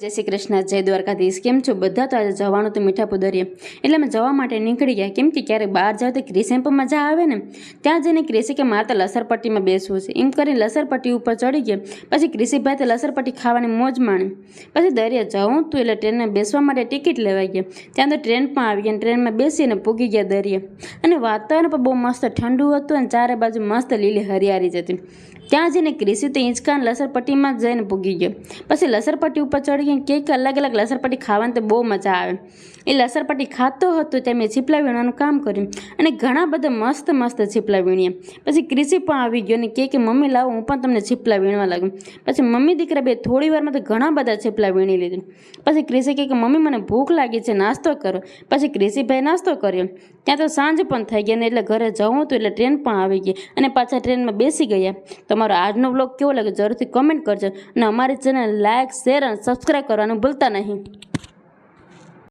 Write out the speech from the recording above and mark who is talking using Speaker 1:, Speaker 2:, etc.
Speaker 1: जय श्री कृष्ण जय द्वारकाधीश केम छो बधा तो आज जवानुं तो मीठापुर दरिये एटले अमे जवा माटे नीकળી ગયા केम के क्यारेक बहार जाओ तो क्रिसेम पर मजा आवे ने त्यां जईने क्रिसी के मारे तो लसरपट्टी में बेसवुं छे एम करीने लसरपट्टी उपर चढ़ी गया पछी क्रिसीभाई तो लसरपट्टी खावानी मौज माणी पछी दरिये जवुं तो एटले ट्रेन में बेसवा माटे टिकिट लेवाई गई त्यां तो ट्रेन पण आवी गई ट्रेन में बेसीने पूगी गया दरिये अने वातावरण पण बहु मस्त ठंडू हतुं अने चारे बाजू मस्त लीली हरियाળી जती त्यां जईने क्रिसी तो हींचकाने लसरपट्टी में जईने पूगी गयो पछी लसरपट्टी उपर चढ़ी गई के अलग अलग लसरपट्टी खावानी तो बहु मजा आवे ए लसरपट्टी खातो हतो त्यां मैं चीपला वीणવાનું काम कर्युं अने घणा बधा मस्त मस्त चीपला वीण्या पछी क्रिसी पण आवी गयो ने के मम्मी लावो हूँ पण तमने चीपला वीणवा लागुं पछी मम्मी दीकरा बे थोड़ी वारमां तो घणा बधा चीपला वीणी लीधा पछी क्रिसी के मम्मी मने भूख लागी छे नास्तो करो पछी क्रिसी भाई नास्तो कर्यो त्यां तो सांज पण थई गई ने एटले घरे जवुं तो एटले ट्रेन पण आवी गई अने पाछा ट्रेन में बेसी गया तमारो आजनो व्लॉग केवो लाग्यो जरूरथी कमेंट करजो अने अमारी चेनल लाइक शेर अने सब्सक्राइब करवानुं भूलता नहीं।